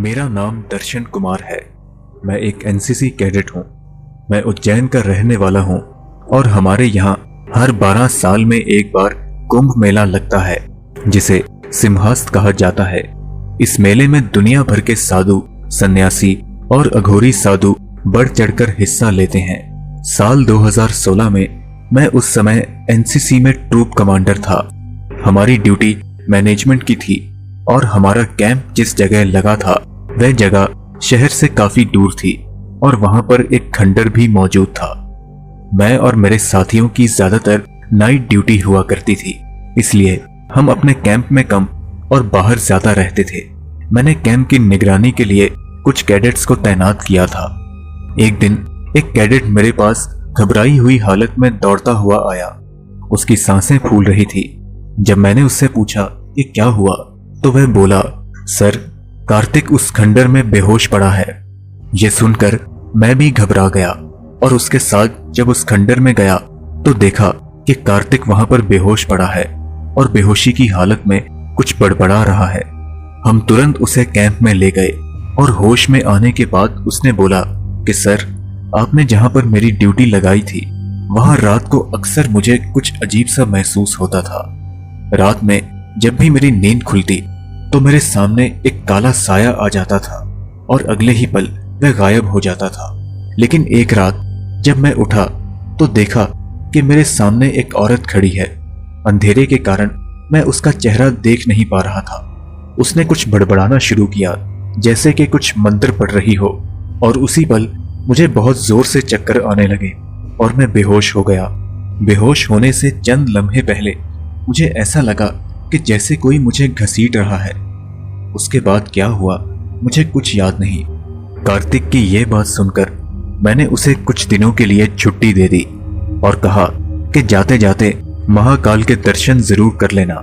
मेरा नाम दर्शन कुमार है। मैं एक एनसीसी कैडेट हूँ। मैं उज्जैन का रहने वाला हूँ और हमारे यहाँ हर 12 साल में एक बार कुंभ मेला लगता है जिसे सिंहस्थ कहा जाता है। इस मेले में दुनिया भर के साधु, सन्यासी और अघोरी साधु बढ़ चढ़कर हिस्सा लेते हैं। साल 2016 में मैं उस समय एनसीसी में ट्रूप कमांडर था। हमारी ड्यूटी मैनेजमेंट की थी और हमारा कैंप जिस जगह लगा था वह जगह शहर से काफी दूर थी और वहां पर एक खंडर भी मौजूद था। मैं और मेरे साथियों की ज्यादातर नाइट ड्यूटी हुआ करती थी, इसलिए हम अपने कैंप में कम और बाहर ज्यादा रहते थे। मैंने कैंप की निगरानी के लिए कुछ कैडेट्स को तैनात किया था। एक दिन एक कैडेट मेरे पास घबराई हुई हालत में दौड़ता हुआ आया। उसकी सांसें फूल रही थी। जब मैंने उससे पूछा कि क्या हुआ तो वह बोला, सर, कार्तिक उस खंडर में बेहोश पड़ा है। यह सुनकर मैं भी घबरा गया और उसके साथ जब उस खंडर में गया तो देखा कि कार्तिक वहां पर बेहोश पड़ा है और बेहोशी की हालत में कुछ बड़बड़ा रहा है। हम तुरंत उसे कैंप में ले गए और होश में आने के बाद उसने बोला कि सर, आपने जहां पर मेरी ड्यूटी लगाई थी वहां रात को अक्सर मुझे कुछ अजीब सा महसूस होता था। रात में जब भी मेरी नींद खुलती तो मेरे सामने एक काला साया आ जाता था और अगले ही पल वह गायब हो जाता था। लेकिन एक रात जब मैं उठा तो देखा कि मेरे सामने एक औरत खड़ी है। अंधेरे के कारण मैं उसका चेहरा देख नहीं पा रहा था। उसने कुछ बड़बड़ाना शुरू किया जैसे कि कुछ मंत्र पढ़ रही हो और उसी पल मुझे बहुत जोर से चक्कर आने लगे और मैं बेहोश हो गया। बेहोश होने से चंद लम्हे पहले मुझे ऐसा लगा कि जैसे कोई मुझे घसीट रहा है। उसके बाद क्या हुआ मुझे कुछ याद नहीं। कार्तिक की यह बात सुनकर मैंने उसे कुछ दिनों के लिए छुट्टी दे दी और कहा कि जाते जाते महाकाल के दर्शन जरूर कर लेना।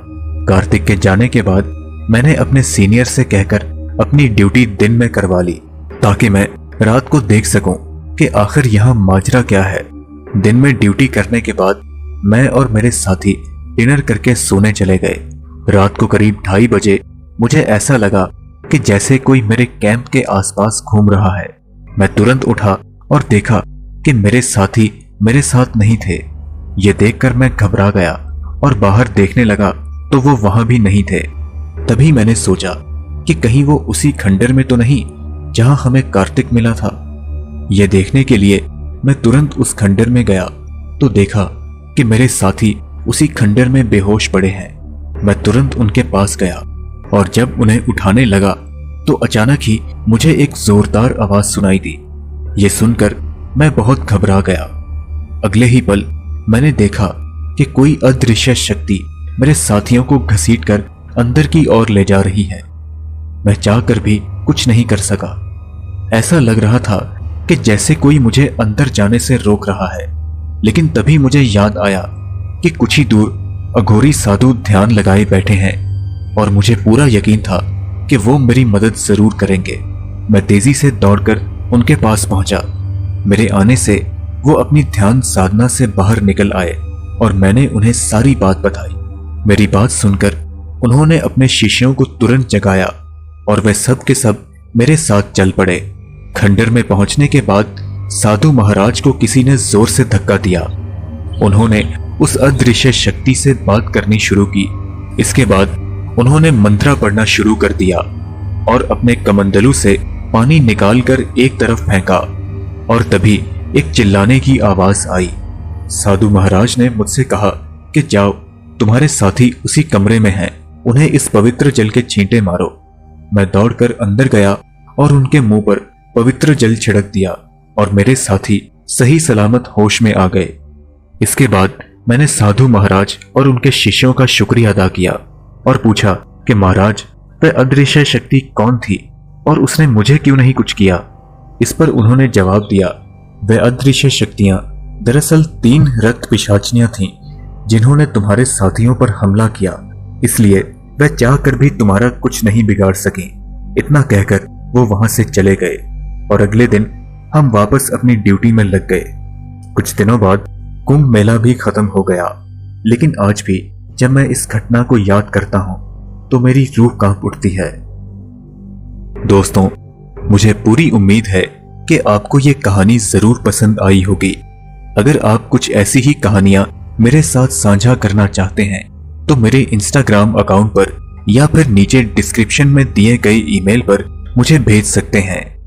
कार्तिक के जाने के बाद मैंने अपने सीनियर से कहकर अपनी ड्यूटी दिन में करवा ली ताकि मैं रात को देख सकूं कि आखिर यहाँ माजरा क्या है। दिन में ड्यूटी करने के बाद मैं और मेरे साथी डिनर करके सोने चले गए। रात को करीब 2:30 बजे मुझे ऐसा लगा कि जैसे कोई मेरे कैंप के आसपास घूम रहा है। मैं तुरंत उठा और देखा कि मेरे साथी मेरे साथ नहीं थे। ये देखकर मैं घबरा गया और बाहर देखने लगा तो वो वहां भी नहीं थे। तभी मैंने सोचा कि कहीं वो उसी खंडर में तो नहीं जहां हमें कार्तिक मिला था। यह देखने के लिए मैं तुरंत उस खंडर में गया तो देखा कि मेरे साथी उसी खंडर में बेहोश पड़े हैं। मैं तुरंत उनके पास गया और जब उन्हें उठाने लगा तो अचानक ही मुझे एक जोरदार आवाज सुनाई दी। ये सुनकर मैं बहुत घबरा गया। अगले ही पल मैंने देखा कि कोई अदृश्य शक्ति मेरे साथियों को घसीटकर अंदर की ओर ले जा रही है। मैं चाहकर भी कुछ नहीं कर सका। ऐसा लग रहा था कि जैसे कोई मुझे अंदर जाने से रोक रहा है। लेकिन तभी मुझे याद आया कि कुछ ही दूर अघोरी साधु ध्यान लगाए बैठे हैं और मुझे पूरा यकीन था कि वो मेरी मदद जरूर करेंगे। मैं तेजी से दौड़कर उनके पास पहुंचा। मेरे आने से वो अपनी ध्यान साधना से बाहर निकल आए और मैंने उन्हें सारी बात बताई। मेरी बात सुनकर उन्होंने अपने शिष्यों को तुरंत जगाया और वे सब के सब मेरे साथ चल पड़े। खंडर में पहुंचने के बाद साधु महाराज को किसी ने जोर से धक्का दिया। उन्होंने उस अदृश्य शक्ति से बात करनी शुरू की। इसके बाद उन्होंने मंत्रा पढ़ना शुरू कर दिया और अपने कमंडलू से पानी निकालकर एक तरफ फेंका और तभी एक चिल्लाने की आवाज आई। साधु महाराज ने मुझसे कहा कि जाओ, तुम्हारे साथी उसी कमरे में हैं, उन्हें इस पवित्र जल के छींटे मारो। मैं दौड़कर अंदर गया और उनके मुंह पर पवित्र जल छिड़क दिया और मेरे साथी सही सलामत होश में आ गए। इसके बाद मैंने साधु महाराज और उनके शिष्यों का शुक्रिया अदा किया और पूछा कि महाराज, वह अदृश्य शक्ति कौन थी और उसने मुझे क्यों नहीं कुछ किया। इस पर उन्होंने जवाब दिया, वह अदृश्य शक्तियां दरअसल 3 रक्त पिशाचियां थीं जिन्होंने तुम्हारे साथियों पर हमला किया, इसलिए वह चाहकर भी तुम्हारा कुछ नहीं बिगाड़ सकी। इतना कहकर वो वहां से चले गए और अगले दिन हम वापस अपनी ड्यूटी में लग गए। कुछ दिनों बाद कुंभ मेला भी खत्म हो गया, लेकिन आज भी जब मैं इस घटना को याद करता हूं तो मेरी रूह कांप उठती है। दोस्तों, मुझे पूरी उम्मीद है कि आपको ये कहानी जरूर पसंद आई होगी। अगर आप कुछ ऐसी ही कहानियां मेरे साथ साझा करना चाहते हैं तो मेरे इंस्टाग्राम अकाउंट पर या फिर नीचे डिस्क्रिप्शन में दिए गए ईमेल पर मुझे भेज सकते हैं।